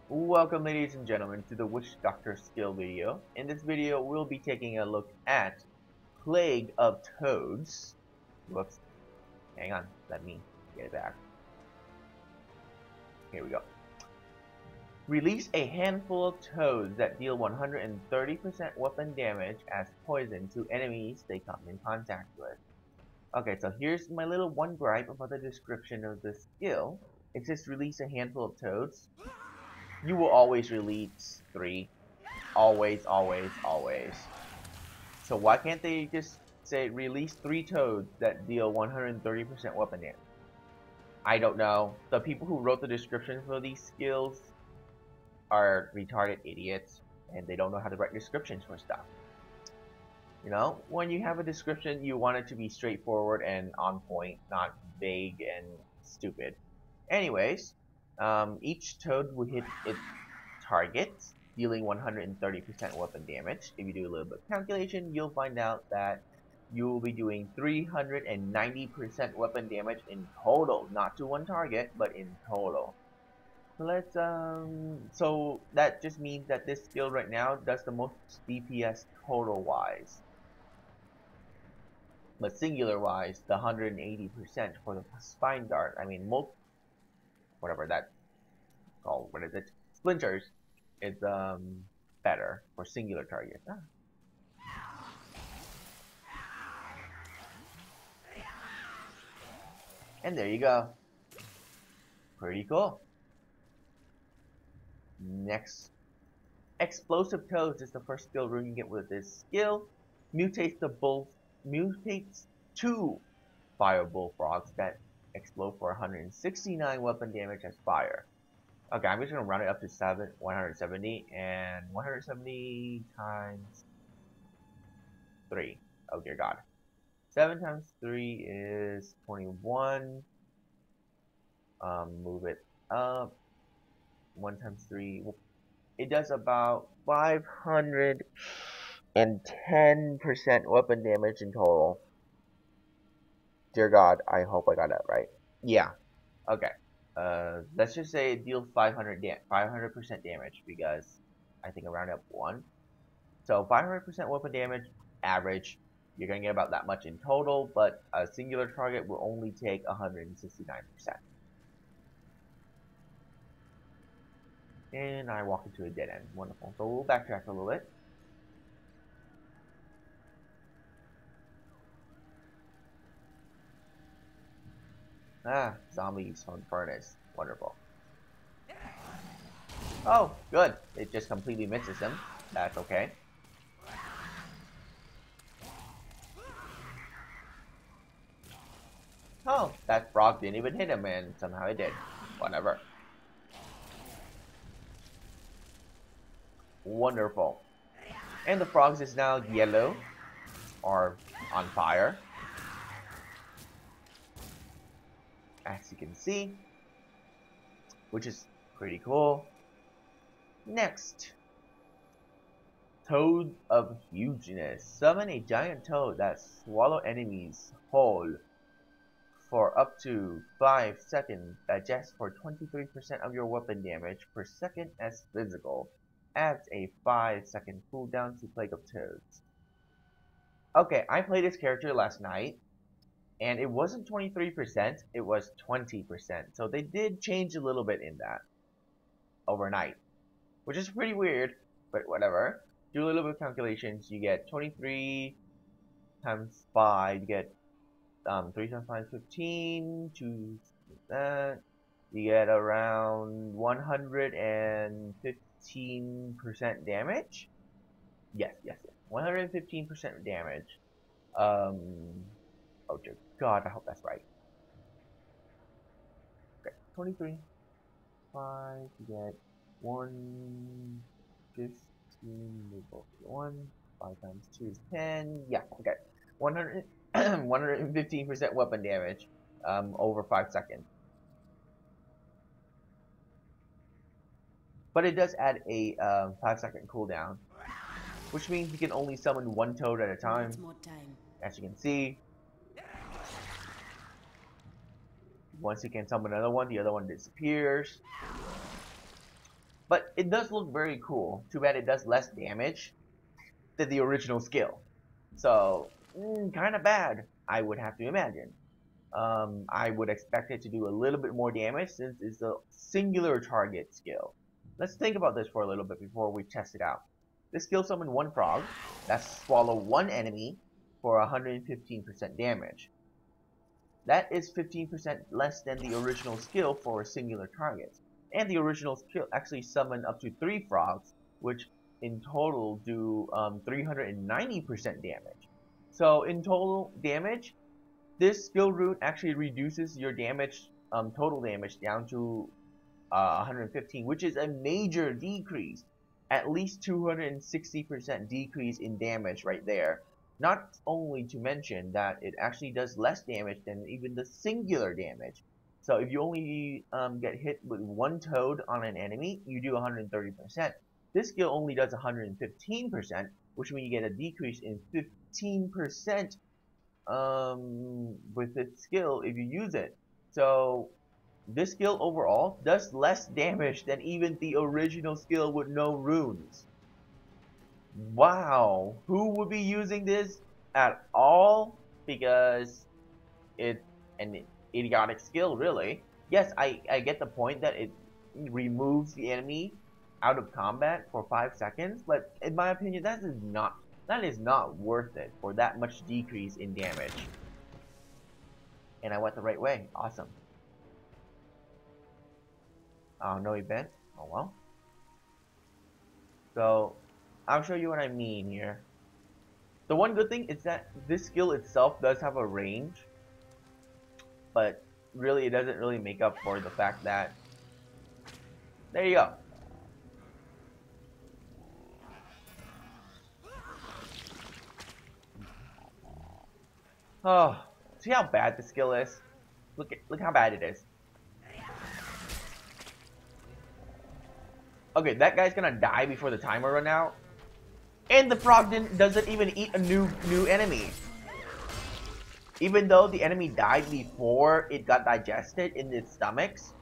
Welcome ladies and gentlemen to the Witch Doctor skill video. In this video we'll be taking a look at Plague of Toads. Whoops, hang on, let me get it back. Here we go. Release a handful of toads that deal 130% weapon damage as poison to enemies they come in contact with. Okay, so here's my little one gripe about the description of the skill. It says release a handful of toads. You will always release 3. Always, always, always. So why can't they just say release 3 toads that deal 130% weapon damage? I don't know. The people who wrote the description for these skills are retarded idiots, and they don't know how to write descriptions for stuff. You know, when you have a description, you want it to be straightforward and on point, not vague and stupid. Anyways, each toad will hit its target, dealing 130% weapon damage. If you do a little bit of calculation, you'll find out that you will be doing 390% weapon damage in total, not to one target, but in total. So let's so that just means that this skill right now does the most DPS total wise. But singular wise, the 180% for the spine dart, I mean whatever that's called, what is it? Splinters is better for singular targets. And there you go. Pretty cool. Next, explosive toads is the first skill rune you get with this skill. Mutates two fire bullfrogs that explode for 169 weapon damage as fire. Okay, I'm just gonna round it up to 170, and 170 times 3. Oh dear God. 7 times 3 is 21. Move it up. 1 times 3. It does about 510% weapon damage in total. Dear God, I hope I got that right. Yeah. Okay. Let's just say it deals 500% damage because I think I rounded up 1. So 500% weapon damage, average. You're gonna get about that much in total, but a singular target will only take 169%. And I walk into a dead end. Wonderful. So we'll backtrack a little bit. Zombies from furnace. Wonderful. Oh, good. It just completely misses him. That's okay. Oh, that frog didn't even hit him, and somehow it did. Whatever. Wonderful. And the frogs is now yellow, or on fire. As you can see, which is pretty cool. Next, Toad of Hugeness. Summon a giant toad that swallow enemies whole for up to 5 seconds. Digest for 23% of your weapon damage per second as physical. Adds a 5-second cooldown to Plague of Toads. Okay, I played this character last night, and it wasn't 23%, it was 20%. So they did change a little bit in that overnight, which is pretty weird, but whatever. Do a little bit of calculations. You get 23 times 5, you get 3 times 5 is 15, choose that. You get around 115% damage. Yes. 115% damage. Oh dear God, I hope that's right. Okay, 23, 5, you get 115, 1, 5 times 2 is 10. Yeah, okay. 115% weapon damage over 5 seconds. But it does add a 5-second cooldown, which means you can only summon one toad at a time. As you can see, once you can summon another one, the other one disappears. But it does look very cool. Too bad it does less damage than the original skill. So, kind of bad, I would have to imagine. I would expect it to do a little bit more damage since it's a singular target skill. Let's think about this for a little bit before we test it out. This skill summon one frog, that's swallow one enemy for 115% damage. That is 15% less than the original skill for a singular target. And the original skill actually summoned up to 3 frogs, which in total do 390% damage. So in total damage, this skill root actually reduces your damage, total damage down to 115, which is a major decrease. At least 260% decrease in damage right there. Not only to mention that it actually does less damage than even the singular damage. So if you only get hit with one toad on an enemy, you do 130%. This skill only does 115%, which means you get a decrease in 15% with this skill if you use it. So this skill overall does less damage than even the original skill with no runes. Wow, who would be using this at all? Because it's an idiotic skill, really. Yes, I get the point that it removes the enemy out of combat for 5 seconds, but in my opinion, that is not worth it for that much decrease in damage. And I went the right way. Awesome. No event. Oh well. So, I'll show you what I mean here. The one good thing is that this skill itself does have a range, but really it doesn't really make up for the fact that... There you go. Oh, see how bad the skill is? Look how bad it is. Okay, that guy's gonna die before the timer run out. And the frog doesn't even eat a new enemy. Even though the enemy died before it got digested in its stomachs.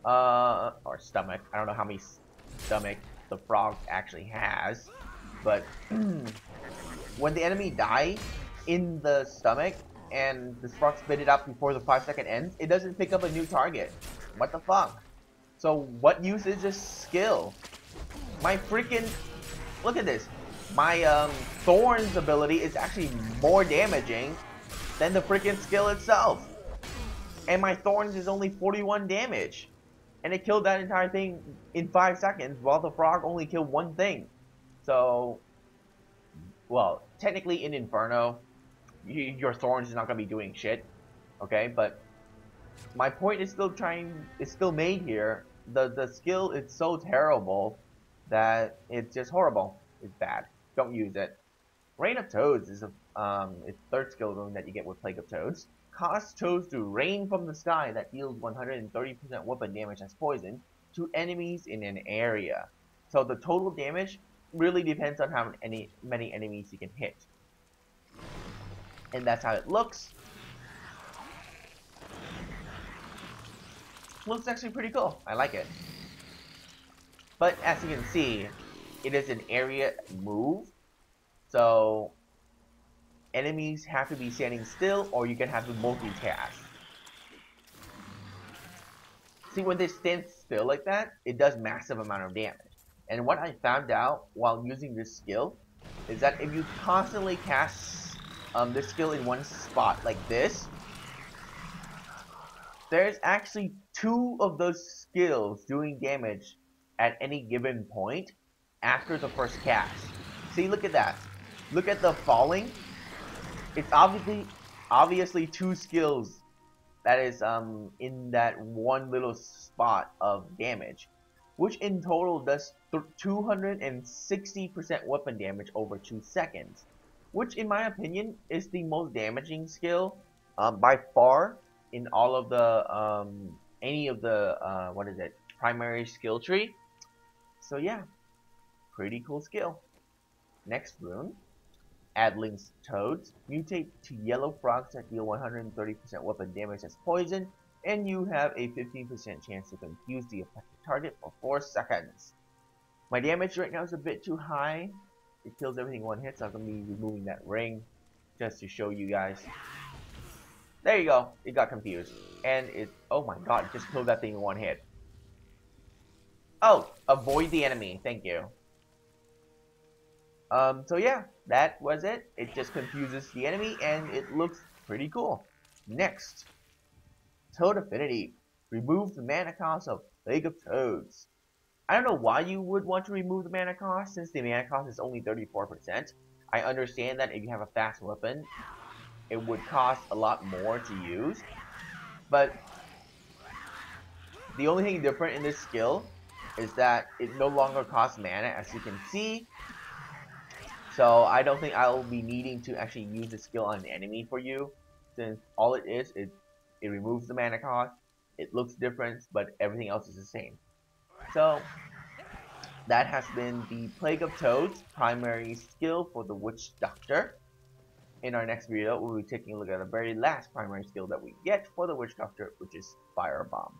Or stomach. I don't know how many stomach the frog actually has. But when the enemy dies in the stomach and the frog spit it out before the 5-second ends, it doesn't pick up a new target. What the fuck? So what use is this skill? My freaking... Look at this. My Thorns ability is actually more damaging than the freaking skill itself. And my Thorns is only 41 damage. And it killed that entire thing in 5 seconds while the frog only killed one thing. So, well, technically in Inferno, your Thorns is not going to be doing shit. Okay, but my point is still made here. The skill is so terrible that it's just horrible. It's bad. Don't use it. Rain of Toads is its third skill rune that you get with Plague of Toads. Cause toads to rain from the sky that deals 130% weapon damage as poison to enemies in an area. So the total damage really depends on how many enemies you can hit. And that's how it looks. Looks actually pretty cool. I like it. But as you can see, it is an area move. So enemies have to be standing still or you can have to multitask. See, when they stand still like that, it does massive amount of damage. And what I found out while using this skill is that if you constantly cast this skill in one spot like this, there's actually 2 of those skills doing damage at any given point after the first cast. See, look at that. Look at the falling. It's obviously 2 skills that is in that one little spot of damage, which in total does 260% weapon damage over 2 seconds, which in my opinion is the most damaging skill by far in all of the any of the primary skill tree. So yeah, pretty cool skill. Next rune, Adling's Toads. Mutate to yellow frogs that deal 130% weapon damage as poison, and you have a 15% chance to confuse the effect target for 4 seconds. My damage right now is a bit too high. It kills everything in one hit, so I'm going to be removing that ring just to show you guys. There you go. It got confused. And it, oh my god, it just killed that thing in one hit. Oh, avoid the enemy. Thank you. So yeah, that was it. It just confuses the enemy and it looks pretty cool. Next, Toad Affinity. Remove the mana cost of Plague of Toads. I don't know why you would want to remove the mana cost since the mana cost is only 34%. I understand that if you have a fast weapon, it would cost a lot more to use. But the only thing different in this skill is that it no longer costs mana, as you can see. So I don't think I'll be needing to actually use the skill on an enemy for you, since all it is, it removes the mana cost. It looks different, but everything else is the same. So that has been the Plague of Toads primary skill for the Witch Doctor. In our next video, we'll be taking a look at the very last primary skill that we get for the Witch Doctor, which is Firebomb.